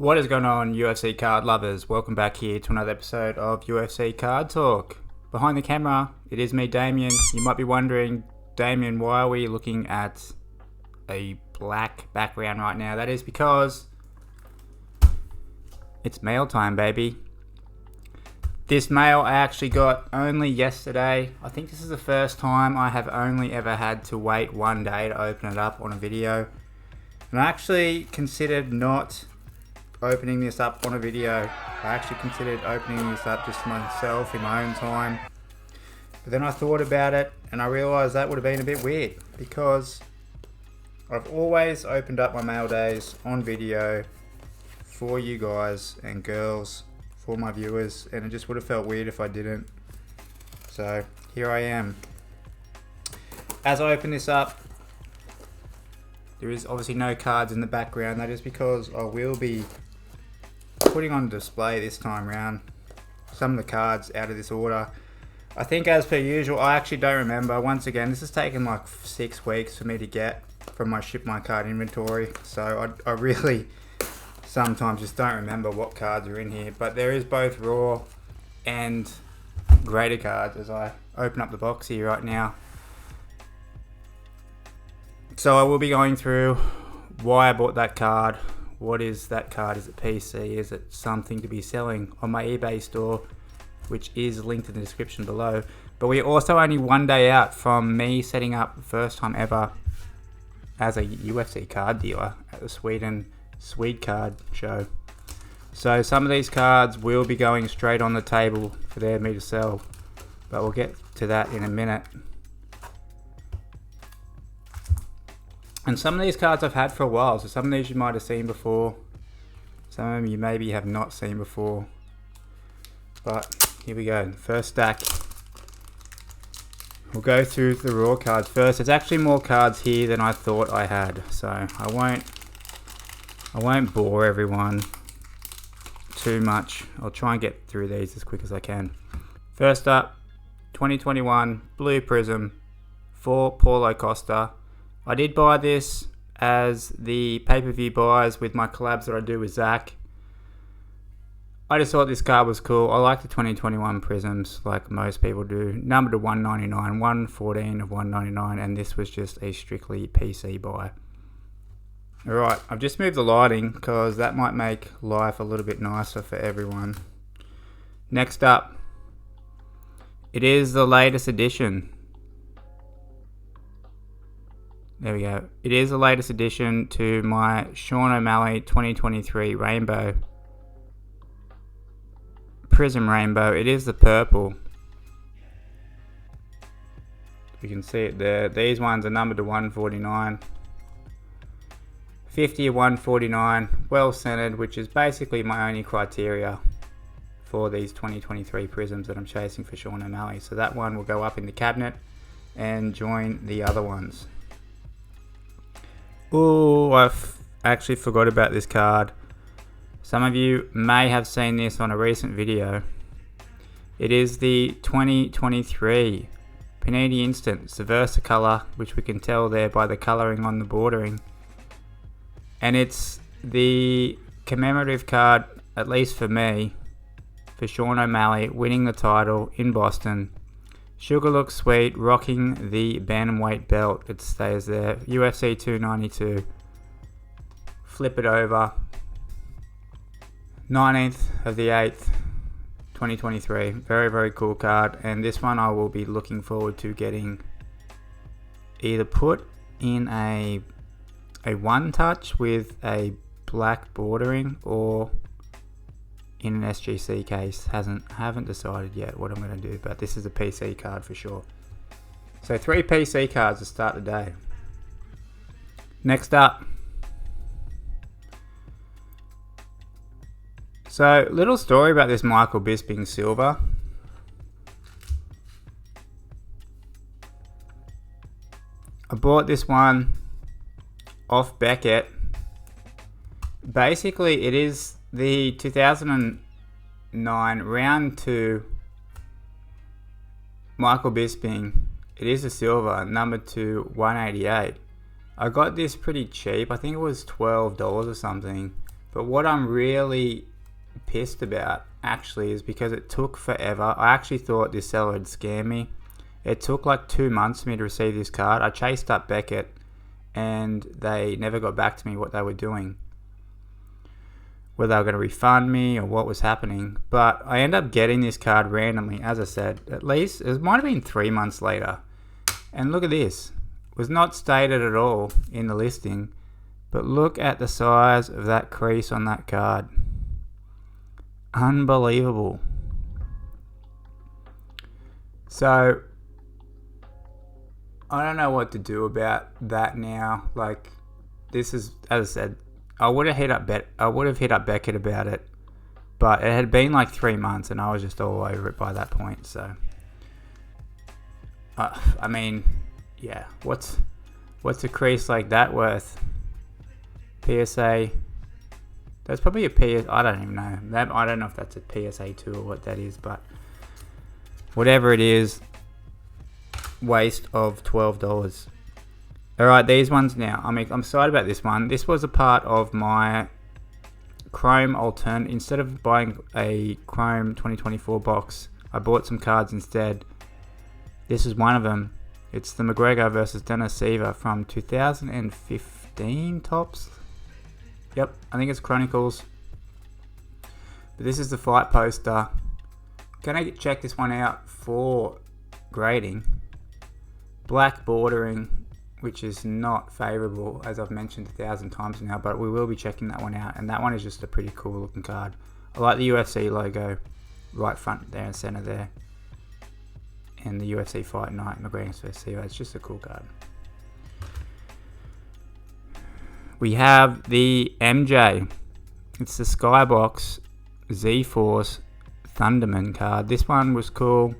What is going on, UFC card lovers? Welcome back here to another episode of UFC Card Talk. Behind the camera, it is me, Damien. You might be wondering, Damien, why are we looking at a black background right now? That is because it's mail time, baby. This mail I actually got only yesterday. I think this is the first time I have only ever had to wait one day to open it up on a video. And I actually considered not opening this up on a video. I actually considered opening this up just myself in my own time. But then I thought about it and I realised that would have been a bit weird because I've always opened up my mail days on video for you guys and girls, for my viewers, and it just would have felt weird if I didn't. So here I am. As I open this up, there is obviously no cards in the background. That is because I will be putting on display this time around some of the cards out of this order. I think as per usual, I actually don't remember. Once again, this has taken like 6 weeks for me to get from my ship my card inventory. So I really sometimes just don't remember what cards are in here. But there is both raw and graded cards as I open up the box here right now. So I will be going through why I bought that card. What is that card? Is it PC? Is it something to be selling on my eBay store, which is linked in the description below. But we're also only one day out from me setting up the first time ever as a UFC card dealer at the Swede Card Show. So some of these cards will be going straight on the table for me to sell, but we'll get to that in a minute. And some of these cards I've had for a while, so some of these you might have seen before, some of them you maybe have not seen before. But here we go, first stack. We'll go through the raw cards first. There's actually more cards here than I thought I had, so I won't bore everyone too much. I'll try and get through these as quick as I can. First up, 2021 Blue Prism for Paulo Costa. I did buy this as the pay-per-view buys with my collabs that I do with Zach. I just thought this card was cool. I like the 2021 Prisms like most people do. Numbered to 199, 114 of 199, and this was just a strictly PC buy. Alright, I've just moved the lighting because that might make life a little bit nicer for everyone. Next up, it is the latest edition. There we go. It is the latest addition to my Sean O'Malley 2023 Rainbow. Prism Rainbow. It is the purple. You can see it there. These ones are numbered to 149. 50 of 149. Well centered, which is basically my only criteria for these 2023 Prisms that I'm chasing for Sean O'Malley. So that one will go up in the cabinet and join the other ones. Oh, I've actually forgot about this card. Some of you may have seen this on a recent video. It is the 2023 Panini Instant. It's the Versa color, which we can tell there by the coloring on the bordering. And it's the commemorative card, at least for me, for Sean O'Malley winning the title in Boston. Sugar looks sweet, rocking the bantamweight belt. It stays there. UFC 292. Flip it over. 19th of the 8th, 2023. Very, very cool card. And this one I will be looking forward to getting either put in a one touch with a black bordering or in an SGC case. Haven't decided yet what I'm going to do, but this is a PC card for sure. So 3 PC cards to start the day. Next up, so little story about this Michael Bisping silver. I bought this one off Beckett. Basically it is the 2009 round 2 Michael Bisping. It is a silver, numbered to 188. I got this pretty cheap. I think it was $12 or something But what I'm really pissed about actually is because it took forever. I actually thought this seller had scammed me. It took like 2 months for me to receive this card. I chased up Beckett and they never got back to me what they were doing, whether they were going to refund me or what was happening. But I ended up getting this card randomly, as I said. At least it might have been 3 months later. And look at this. It was not stated at all in the listing, but look at the size of that crease on that card. Unbelievable. So I don't know what to do about that now. Like, this is, as I said, I would have hit up Beckett about it, but it had been like 3 months and I was just all over it by that point. So I mean, yeah, what's a crease like that worth? PSA, that's probably a PSA, I don't even know. I don't know if that's a PSA 2 or what that is, but whatever it is, waste of $12. Alright, these ones now. I'm excited about this one. This was a part of my Chrome alternate. Instead of buying a Chrome 2024 box, I bought some cards instead. This is one of them. It's the McGregor versus Dennis Seaver from 2015 tops. Yep, I think it's Chronicles. But this is the fight poster. Gonna check this one out for grading. Black bordering, which is not favourable, as I've mentioned 1,000 times now, but we will be checking that one out. And that one is just a pretty cool looking card. I like the UFC logo right front there and centre there. And the UFC Fight Night, McGregor vs. Seaver. It's just a cool card. We have the MJ. It's the Skybox Z-Force Thunderman card. This one was cool.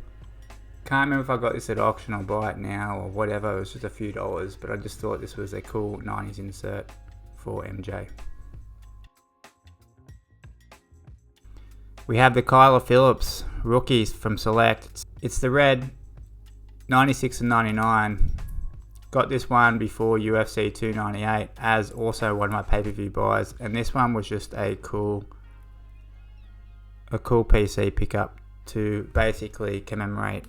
Can't remember if I got this at auction or buy it now or whatever. It was just a few dollars, but I just thought this was a cool 90s insert for MJ. We have the Kyler Phillips rookies from Select. It's the red 96 and 99. Got this one before UFC 298 as also one of my pay-per-view buys, and this one was just a cool PC pickup to basically commemorate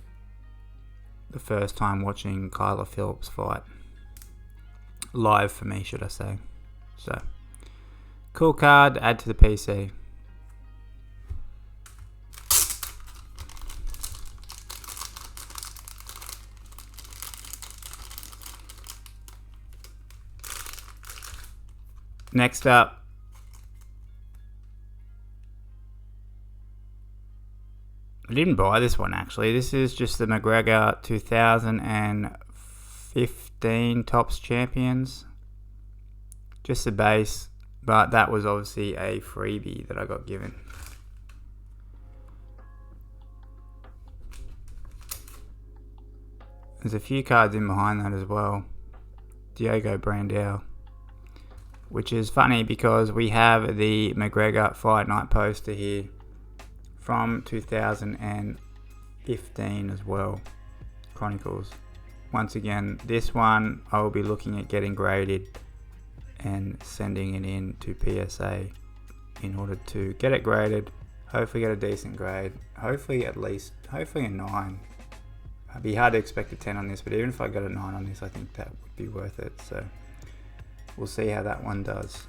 the first time watching Kyler Phillips fight. Live for me, should I say. So, cool card to add to the PC. Next up, I didn't buy this one actually. This is just the McGregor 2015 Tops Champions. Just the base, but that was obviously a freebie that I got given. There's a few cards in behind that as well. Diego Brandao. Which is funny because we have the McGregor Fight Night poster here from 2015 as well. Chronicles. Once again, this one I will be looking at getting graded and sending it in to PSA in order to get it graded. Hopefully get a decent grade. Hopefully a 9. It'd be hard to expect a 10 on this, but even if I got a 9 on this, I think that would be worth it. So we'll see how that one does.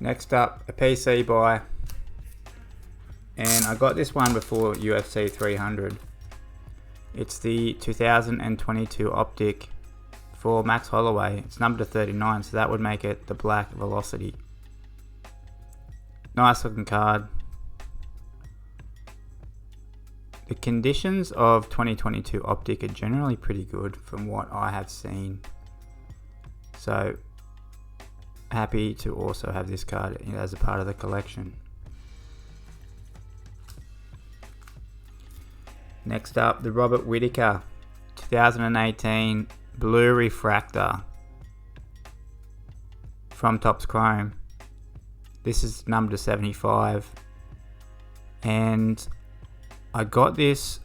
Next up, a PC buy. And I got this one before UFC 300. It's the 2022 Optic for Max Holloway. It's numbered to 39, so that would make it the Black Velocity. Nice looking card. The conditions of 2022 Optic are generally pretty good from what I have seen. So, happy to also have this card as a part of the collection. Next up, the Robert Whittaker 2018 Blue Refractor from Topps Chrome. This is numbered to 75. And I got this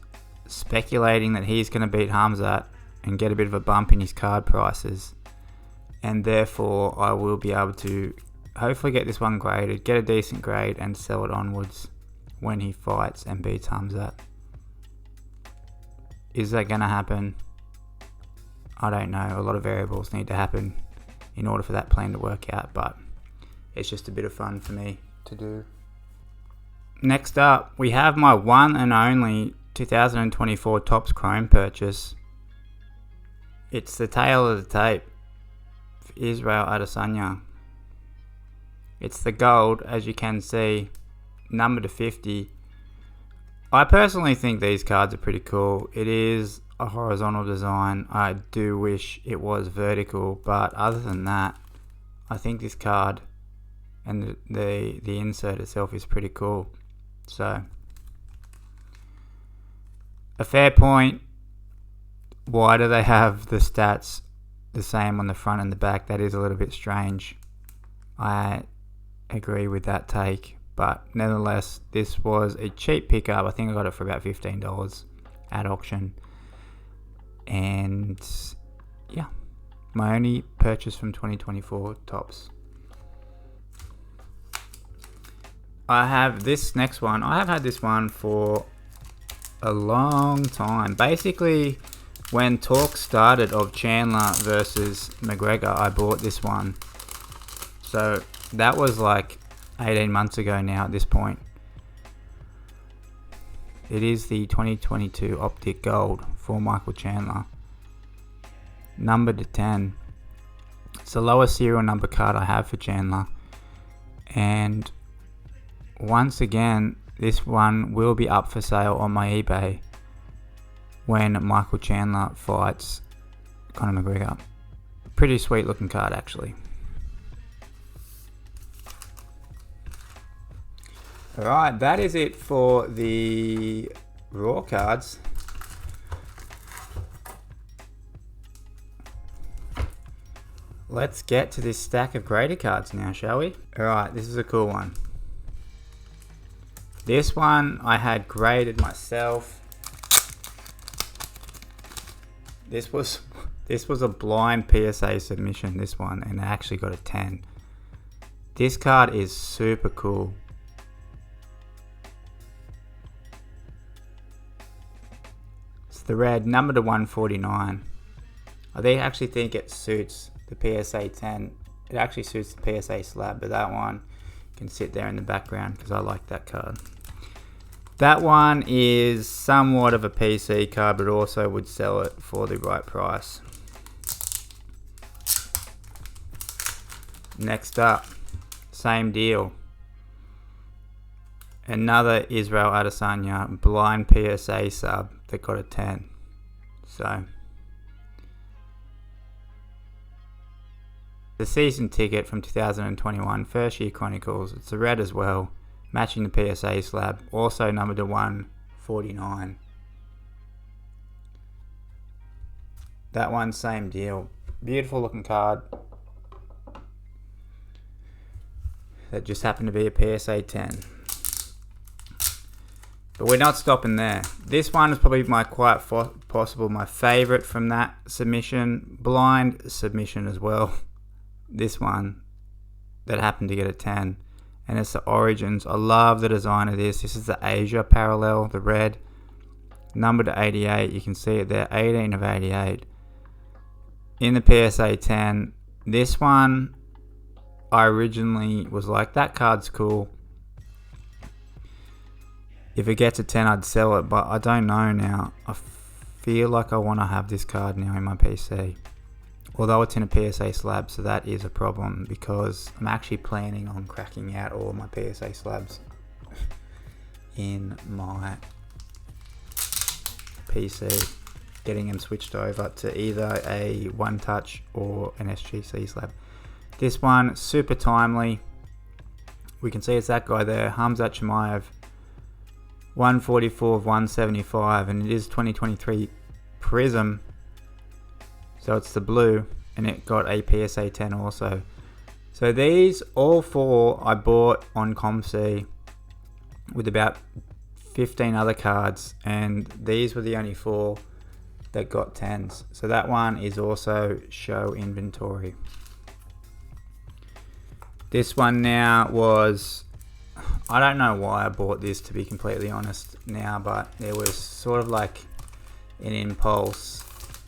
speculating that he's going to beat Hamzat and get a bit of a bump in his card prices. And therefore I will be able to hopefully get this one graded, get a decent grade, and sell it onwards when he fights and beats Hamzat. Is that going to happen? I don't know. A lot of variables need to happen in order for that plan to work out, but it's just a bit of fun for me to do. Next up, we have my one and only 2024 Topps Chrome purchase. It's the tail of the tape for Israel Adesanya. It's the gold, as you can see, number to 50. I personally think these cards are pretty cool. It is a horizontal design. I do wish it was vertical, but other than that, I think this card and the insert itself is pretty cool. So, a fair point. Why do they have the stats the same on the front and the back? That is a little bit strange. I agree with that take, but nevertheless, this was a cheap pickup. I think I got it for about $15 at auction. And yeah, my only purchase from 2024 Topps. I have this next one. I have had this one for a long time. Basically, when talk started of Chandler versus McGregor, I bought this one. So that was like 18 months ago now at this point. It is the 2022 Optic Gold for Michael Chandler. Numbered to 10. It's the lowest serial number card I have for Chandler. And once again, this one will be up for sale on my eBay when Michael Chandler fights Conor McGregor. Pretty sweet looking card, actually. Alright, that is it for the Raw cards. Let's get to this stack of graded cards now, shall we? Alright, this is a cool one. This one I had graded myself. This was a blind PSA submission, this one, and I actually got a 10. This card is super cool. It's the red, number to 149. I actually think it suits the PSA 10. It actually suits the PSA slab, but that one can sit there in the background because I like that card. That one is somewhat of a PC card, but also would sell it for the right price. Next up, same deal. Another Israel Adesanya blind PSA sub that got a 10. So, the season ticket from 2021, First Year Chronicles. It's a red as well, matching the PSA slab, also numbered to 149. That one, same deal. Beautiful looking card. That just happened to be a PSA 10. But we're not stopping there. This one is probably my my favorite from that submission. Blind submission as well. This one that happened to get a 10. And it's the Origins. I love the design of this. This is the Asia parallel, the red. Number to 88. You can see it there. 18 of 88. In the PSA 10. This one, I originally was like, that card's cool. If it gets a 10, I'd sell it. But I don't know now. I feel like I want to have this card now in my PC. Although it's in a PSA slab, so that is a problem because I'm actually planning on cracking out all of my PSA slabs in my PC, getting them switched over to either a One Touch or an SGC slab. This one, super timely. We can see it's that guy there, Hamzat Chimaev, 144 of 175, and it is 2023 Prism. So it's the blue, and it got a PSA 10 also. So these, all four, I bought on ComC with about 15 other cards, and these were the only four that got 10s. So that one is also show inventory. This one now was, I don't know why I bought this, to be completely honest now, but it was sort of like an impulse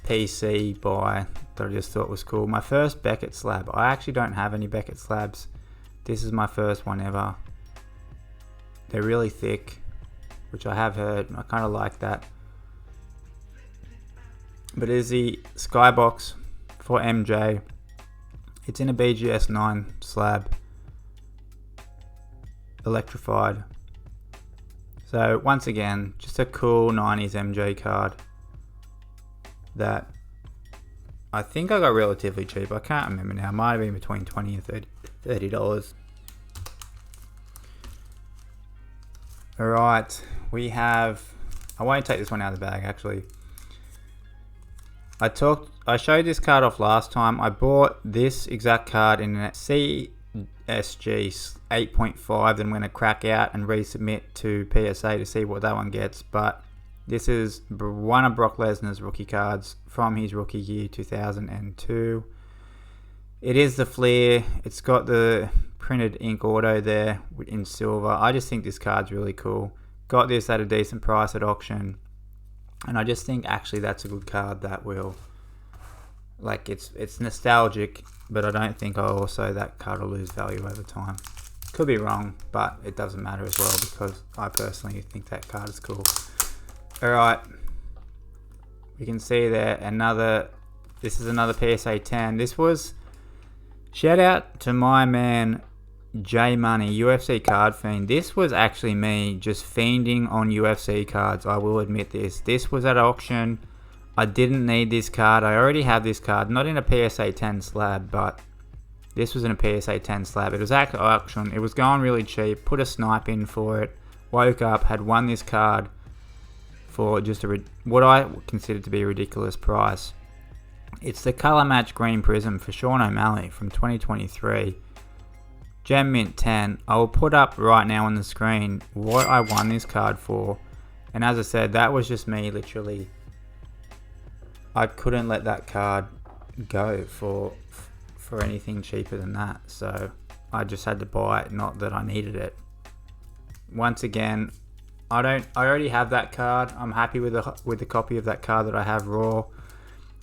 PC buy that I just thought was cool. My first Beckett slab. I actually don't have any Beckett slabs. This is my first one ever. They're really thick, which I have heard. I kind of like that. But it is the Skybox for MJ. It's in a BGS 9 slab, electrified. So once again, just a cool 90s MJ card that I think I got relatively cheap. I can't remember now. It might have been between $20 and $30. Alright, we have, I won't take this one out of the bag actually. I showed this card off last time. I bought this exact card in a CSG 8.5, then I'm going to crack out and resubmit to PSA to see what that one gets. But this is one of Brock Lesnar's rookie cards from his rookie year 2002. It is the Fleer. It's got the printed ink auto there in silver. I just think this card's really cool. Got this at a decent price at auction. And I just think actually that's a good card that will, like, it's nostalgic, but I don't think that card will lose value over time. Could be wrong, but it doesn't matter as well because I personally think that card is cool. Alright, you can see there this is another PSA 10. This was, shout out to my man J Money, UFC Card Fiend. This was actually me just fiending on UFC cards. I will admit this. This was at auction. I didn't need this card. I already have this card. Not in a PSA 10 slab, but this was in a PSA 10 slab. It was at auction. It was going really cheap. Put a snipe in for it. Woke up, had won this card for just what I consider to be a ridiculous price. It's the Color Match Green Prism for Sean O'Malley from 2023. Gem Mint 10. I will put up right now on the screen what I won this card for. And as I said, that was just me literally. I couldn't let that card go for anything cheaper than that. So I just had to buy it, not that I needed it. Once again, I already have that card. I'm happy with the copy of that card that I have raw,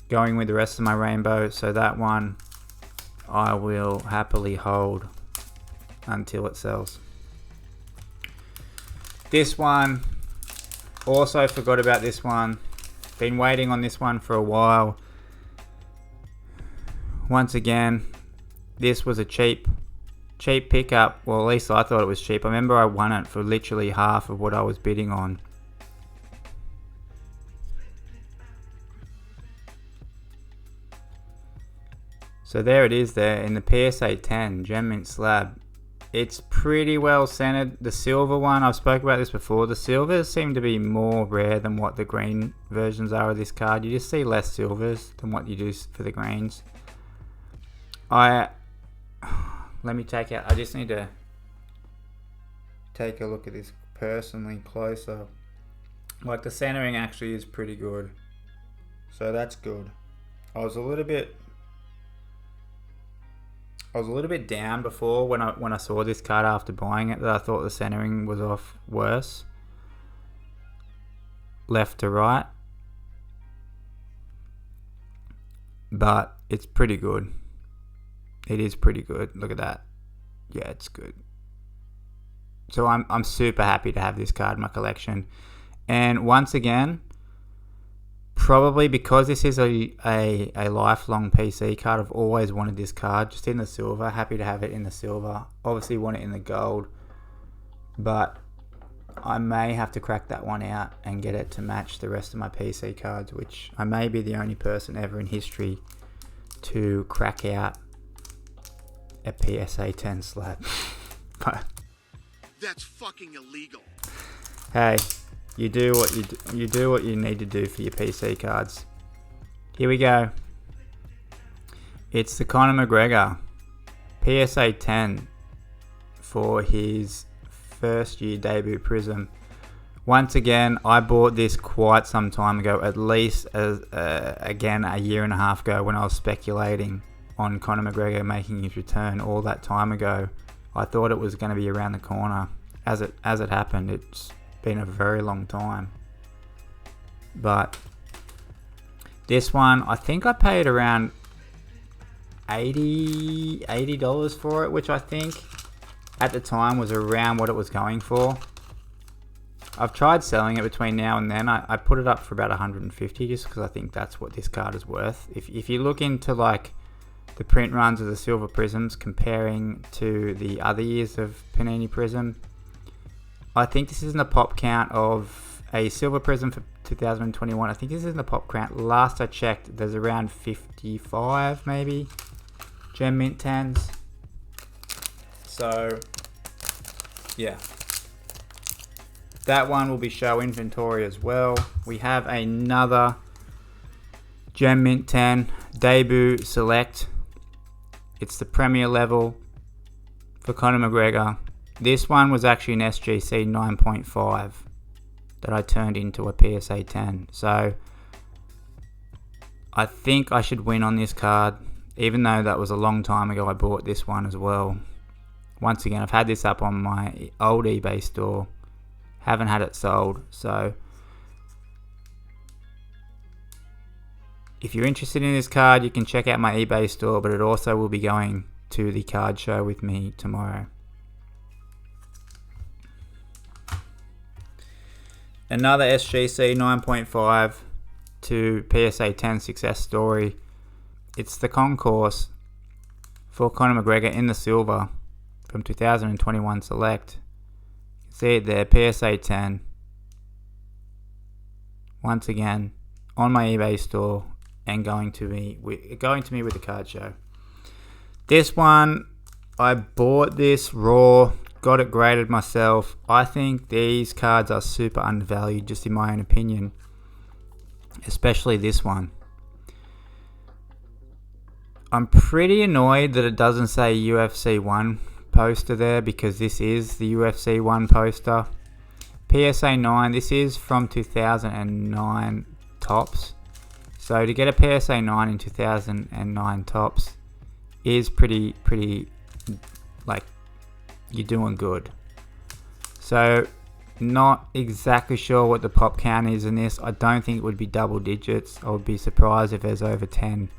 going with the rest of my rainbow. So that one I will happily hold until it sells. This one, also forgot about this one. Been waiting on this one for a while. Once again, this was a cheap pickup. Well, at least I thought it was cheap. I remember I won it for literally half of what I was bidding on. So there it is there in the PSA 10 Gem Mint slab. It's pretty well centered. The silver one, I've spoken about this before. The silvers seem to be more rare than what the green versions are of this card. You just see less silvers than what you do for the greens. Let me take out, I just need to take a look at this personally closer. Like the centering actually is pretty good. So that's good. I was a little bit down before when I saw this card after buying it, that I thought the centering was off worse. Left to right. But it's pretty good. It is pretty good. Look at that. Yeah, it's good. So I'm super happy to have this card in my collection. And once again, probably because this is a lifelong PC card, I've always wanted this card just in the silver. Happy to have it in the silver. Obviously want it in the gold, but I may have to crack that one out and get it to match the rest of my PC cards, which I may be the only person ever in history to crack out a PSA 10 slab. But that's fucking illegal. Hey, you do what you need to do for your PC cards. Here we go. It's the Conor McGregor PSA 10 for his first year debut Prism. Once again, I bought this quite some time ago, at least again a year and a half ago, when I was speculating on Conor McGregor making his return all that time ago. I thought it was going to be around the corner. As it happened, it's been a very long time. But this one, I think I paid around $80 for it, which I think at the time was around what it was going for. I've tried selling it between now and then. I put it up for about $150 just because I think that's what this card is worth. If you look into like the print runs of the Silver Prisms comparing to the other years of Panini Prism, I think this is in the pop count of a Silver Prism for 2021. I think this is in the pop count. Last I checked, there's around 55 maybe Gem Mint 10s. So yeah, that one will be show inventory as well. We have another Gem Mint 10 debut select. It's the premier level for Conor McGregor. This one was actually an SGC 9.5 that I turned into a PSA 10. So I think I should win on this card, even though that was a long time ago I bought this one as well. Once again, I've had this up on my old eBay store. Haven't had it sold. So if you're interested in this card, you can check out my eBay store, but it also will be going to the card show with me tomorrow. Another SGC 9.5 to PSA 10 success story. It's the concourse for Conor McGregor in the silver from 2021 select. You can see it there, PSA 10. Once again, on my eBay store and going to me with the card show. This one, I bought this raw, got it graded myself. I think these cards are super undervalued, just in my own opinion. Especially this one. I'm pretty annoyed that it doesn't say UFC 1 poster there, because this is the UFC 1 poster. PSA 9, this is from 2009 tops. So to get a PSA 9 in 2009 tops is pretty, like, you're doing good. So not exactly sure what the pop count is in this. I don't think it would be double digits. I would be surprised if there's over 10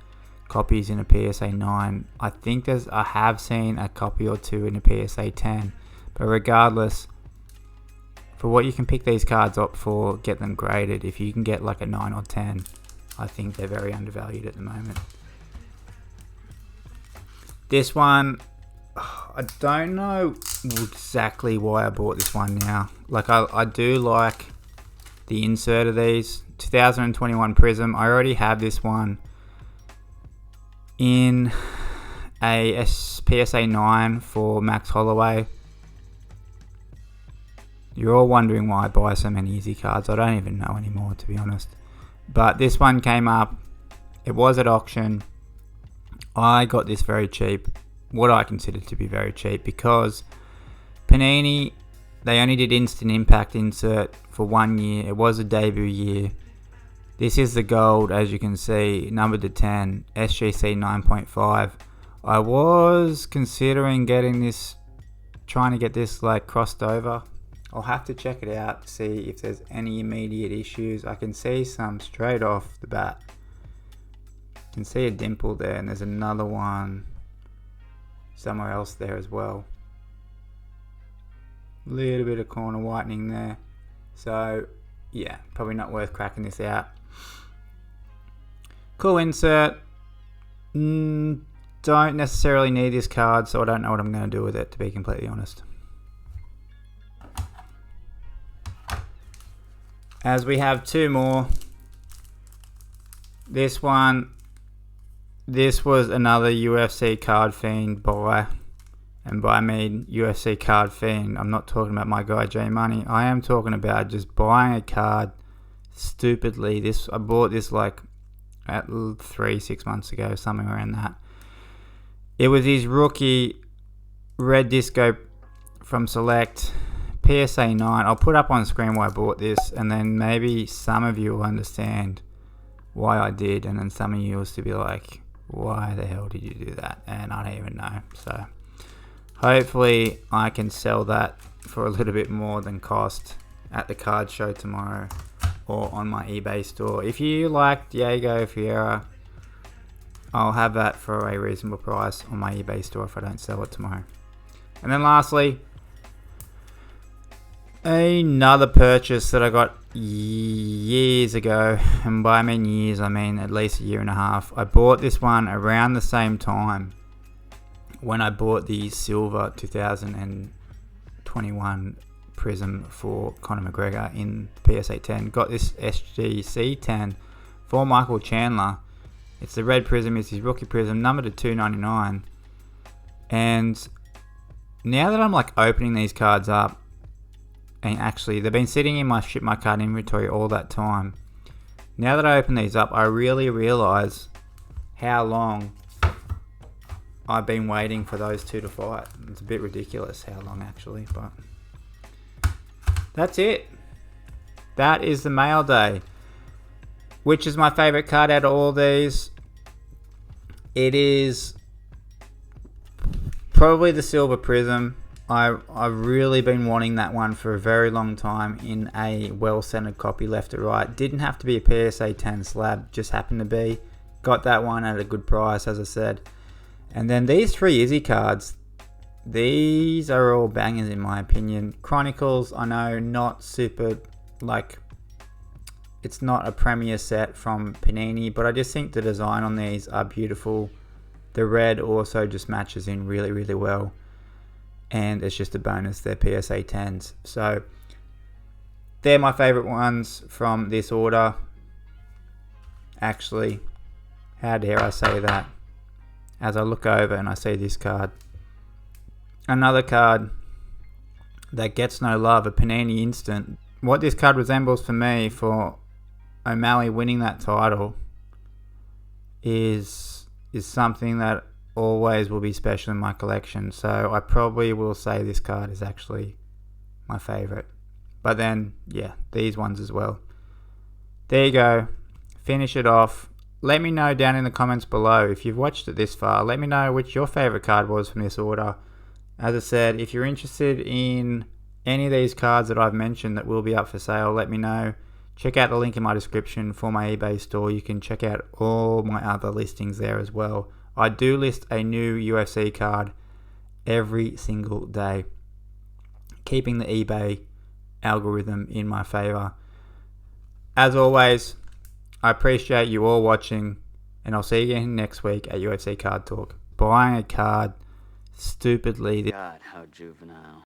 copies in a PSA 9. I think I have seen a copy or two in a PSA 10. But regardless, for what you can pick these cards up for, get them graded. If you can get like a 9 or 10, I think they're very undervalued at the moment. This one, I don't know exactly why I bought this one now. Like, I do like the insert of these. 2021 Prism. I already have this one in a PSA 9 for Max Holloway. You're all wondering why I buy so many easy cards. I don't even know anymore, to be honest. But this one came up. It was at auction. I got this very cheap. What I consider to be very cheap, because Panini, they only did instant impact insert for 1 year. It was a debut year. This is the gold, as you can see, numbered to 10, SGC 9.5. I was considering getting this, trying to get this like crossed over. I'll have to check it out to see if there's any immediate issues. I can see some straight off the bat. You can see a dimple there, and there's another one somewhere else there as well. Little bit of corner whitening there. So yeah, probably not worth cracking this out. Cool insert. Don't necessarily need this card, so I don't know what I'm going to do with it, to be completely honest. As we have two more. This one, this was another UFC Card Fiend buy. And by me, UFC Card Fiend, I'm not talking about my guy J Money. I am talking about just buying a card stupidly. I bought this like at 3-6 months ago, something around that. It was his rookie red disco from Select, PSA 9. I'll put up on screen why I bought this, and then maybe some of you will understand why I did, and then some of you will still be like, why the hell did you do that? And I don't even know. So hopefully I can sell that for a little bit more than cost at the card show tomorrow or on my eBay store. If you like Diego Ferreira, I'll have that for a reasonable price on my eBay store if I don't sell it tomorrow. And then lastly, another purchase that I got years ago, and by I mean years, I mean at least a year and a half. I bought this one around the same time when I bought the silver 2021 Prism for Conor McGregor in PSA 10. Got this SGC 10 for Michael Chandler. It's the red Prism, it's his rookie Prism, numbered to 299. And now that I'm like opening these cards up, and actually they've been sitting in my ship my card inventory all that time. Now that I open these up, I really realize how long I've been waiting for those two to fight. It's a bit ridiculous how long actually, but that's it. That is the mail day. Which is my favorite card out of all these? It is probably the Silver Prism. I've really been wanting that one for a very long time in a well-centered copy left to right. Didn't have to be a PSA 10 slab, just happened to be. Got that one at a good price, as I said. And then these three Izzy cards, these are all bangers in my opinion. Chronicles, I know, not super, like, it's not a premier set from Panini, but I just think the design on these are beautiful. The red also just matches in really, really well. And it's just a bonus, they're PSA 10s. So they're my favorite ones from this order. Actually, how dare I say that? As I look over and I see this card. Another card that gets no love, a Panini Instant. What this card resembles for me for O'Malley winning that title is something that always will be special in my collection. So I probably will say this card is actually my favorite. But then, yeah, these ones as well. There you go. Finish it off. Let me know down in the comments below if you've watched it this far. Let me know which your favorite card was from this order. As I said, if you're interested in any of these cards that I've mentioned that will be up for sale, let me know. Check out the link in my description for my eBay store. You can check out all my other listings there as well. I do list a new UFC card every single day, keeping the eBay algorithm in my favor. As always, I appreciate you all watching, and I'll see you again next week at UFC Card Talk. Buying a card stupidly. God, how juvenile.